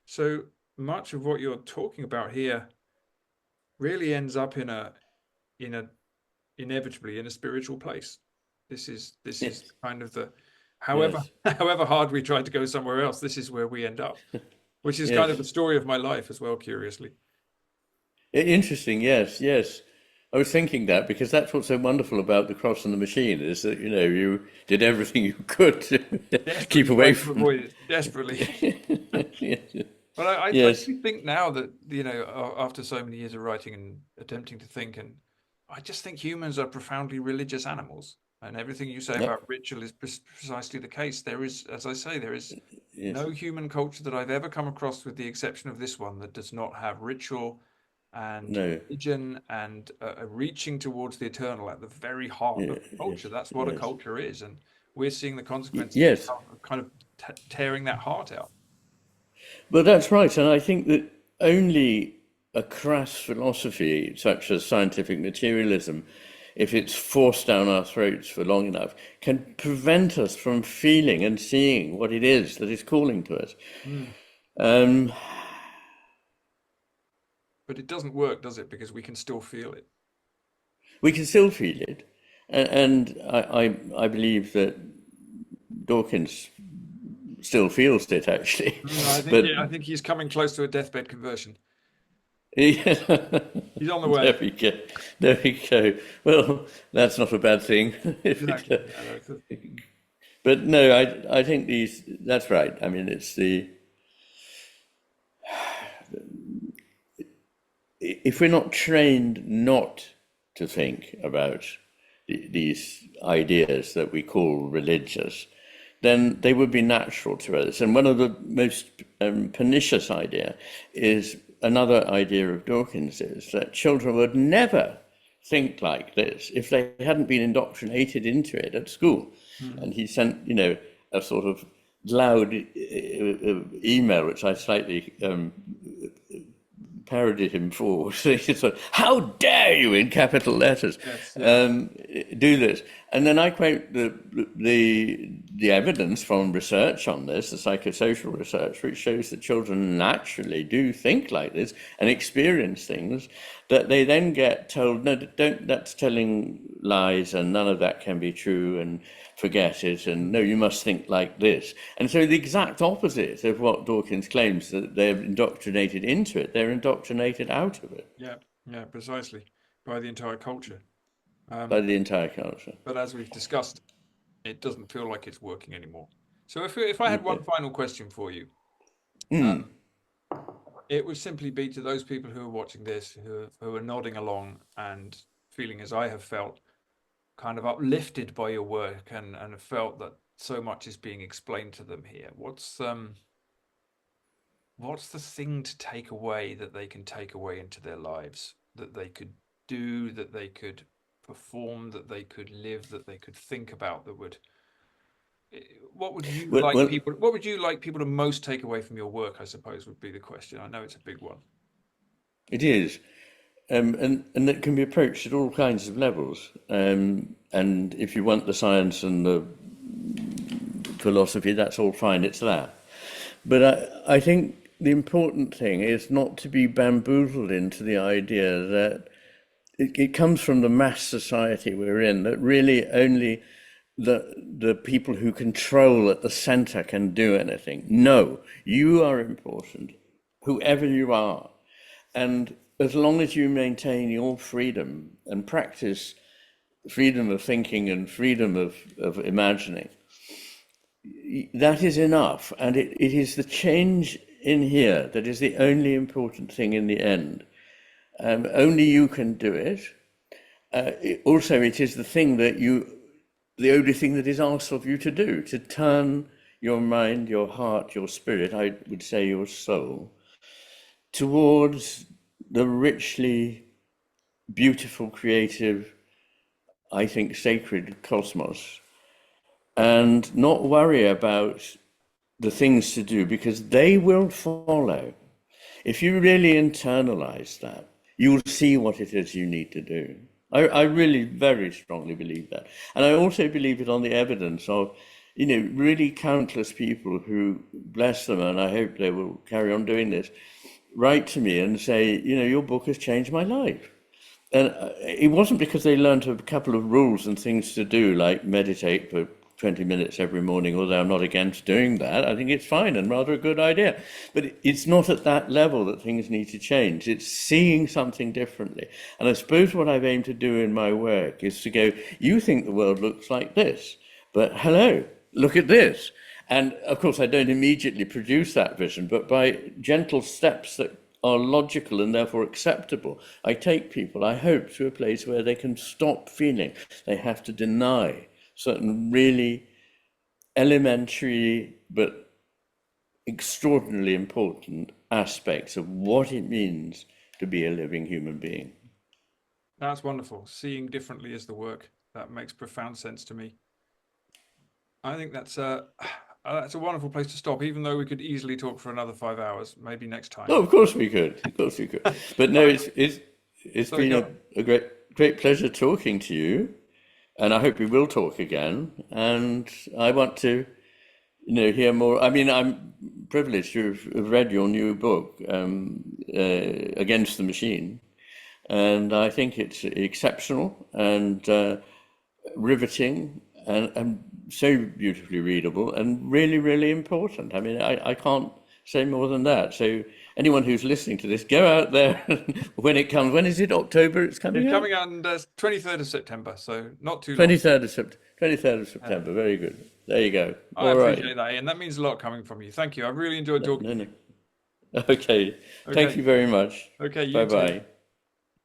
So much of what you're talking about here really ends up in a inevitably in a spiritual place. This is Yes, kind of the however yes, however hard we try to go somewhere else, this is where we end up, which is kind of the yes. story of my life as well, curiously. Interesting. Yes, yes. I was thinking that because that's what's so wonderful about the cross and the machine is that, you did everything you could to keep Desperately away trying to from. avoid it, desperately. Yes, But I yes, do think now that, after so many years of writing and attempting to think, and I just think humans are profoundly religious animals. And everything you say yep, about ritual is precisely the case. There is, as I say, there is yes, no human culture that I've ever come across, with the exception of this one, that does not have ritual and no, religion and a reaching towards the eternal at the very heart yeah, of the yes, culture. That's what a yes, culture is. And we're seeing the consequences yes. of kind of tearing that heart out. Well, that's right. And I think that only a crass philosophy, such as scientific materialism, if it's forced down our throats for long enough, can prevent us from feeling and seeing what it is that is calling to us. Mm. Um, But it doesn't work, does it? Because we can still feel it. we can still feel it. And I believe that Dawkins still feels it, actually. I think, But yeah, I think he's coming close to a deathbed conversion. yeah, He's on the there way. we go. There we go. Well, that's not a bad thing. If it, Exactly. Yeah, that's it. but no, I think that's right. I mean, it's if we're not trained not to think about these ideas that we call religious, then they would be natural to us. And one of the most pernicious idea is another idea of Dawkins is that children would never think like this if they hadn't been indoctrinated into it at school. Mm. And he sent, a sort of loud email, which I slightly parodied him for. So he said, "How dare you," in capital letters, Yes. Yeah. um, do this? And then I quote the evidence from research on this, the psychosocial research, which shows that children naturally do think like this and experience things that they then get told, "No, don't. That's telling lies, and none of that can be true." And forget it, and no, you must think like this. And so the exact opposite of what Dawkins claims, that they're indoctrinated into it, they're indoctrinated out of it Yeah. Yeah. Precisely. By the entire culture. by Um, the entire culture. but as we've discussed, it doesn't feel like it's working anymore. So if I had one final question for you, Mm. it would simply be to those people who are watching this, who are nodding along and feeling as I have felt, kind of uplifted by your work, and have felt that so much is being explained to them here. What's the thing to take away, that they can take away into their lives, that they could do, that they could perform, that they could live, that they could think about, that would Well, what would you like people to most take away from your work, I suppose, would be the question. I know it's a big one. it is. And it can be approached at all kinds of levels. And if you want the science and the philosophy, that's all fine, it's that. But I think the important thing is not to be bamboozled into the idea that it comes from the mass society we're in, that really only the people who control at the center can do anything. No, you are important, whoever you are. And as long as you maintain your freedom and practice freedom of thinking and freedom of imagining, that is enough. And it is the change in here that is the only important thing in the end. Only you can do it. Also, it is the only thing that is asked of you to do, to turn your mind, your heart, your spirit, I would say your soul, towards the richly beautiful, creative, I think sacred cosmos, and not worry about the things to do because they will follow. If you really internalize that, you'll see what it is you need to do. I really very strongly believe that. And I also believe it on the evidence of really countless people who, bless them, and I hope they will carry on doing this, write to me and say, your book has changed my life. And it wasn't because they learned a couple of rules and things to do, like meditate for 20 minutes every morning, although I'm not against doing that. I think it's fine and rather a good idea. But it's not at that level that things need to change. It's seeing something differently. And I suppose what I've aimed to do in my work is to go, you think the world looks like this, but hello, look at this. And of course, I don't immediately produce that vision, but by gentle steps that are logical and therefore acceptable, I take people, I hope, to a place where they can stop feeling they have to deny certain really elementary but extraordinarily important aspects of what it means to be a living human being. That's wonderful. Seeing differently is the work. That makes profound sense to me. I think that's a wonderful place to stop, even though we could easily talk for another 5 hours, maybe next time. Oh, of course we could. Of course we could. But no, it's So been a great pleasure talking to you, and I hope we will talk again. And I want to, hear more. I mean, I'm privileged to have read your new book, Against the Machine, and I think it's exceptional and riveting and so beautifully readable and really, really important. I mean, I can't say more than that. So anyone who's listening to this, go out there when it comes. When is it? October? It's coming It's out? coming out on 23rd of September, so not too long. 23rd of September. 23rd of September. Very good. There you go. I All right. appreciate that, Ian. That means a lot coming from you. Thank you. I really enjoyed talking to you. Okay. Thank you very much. Okay, you Bye too. bye.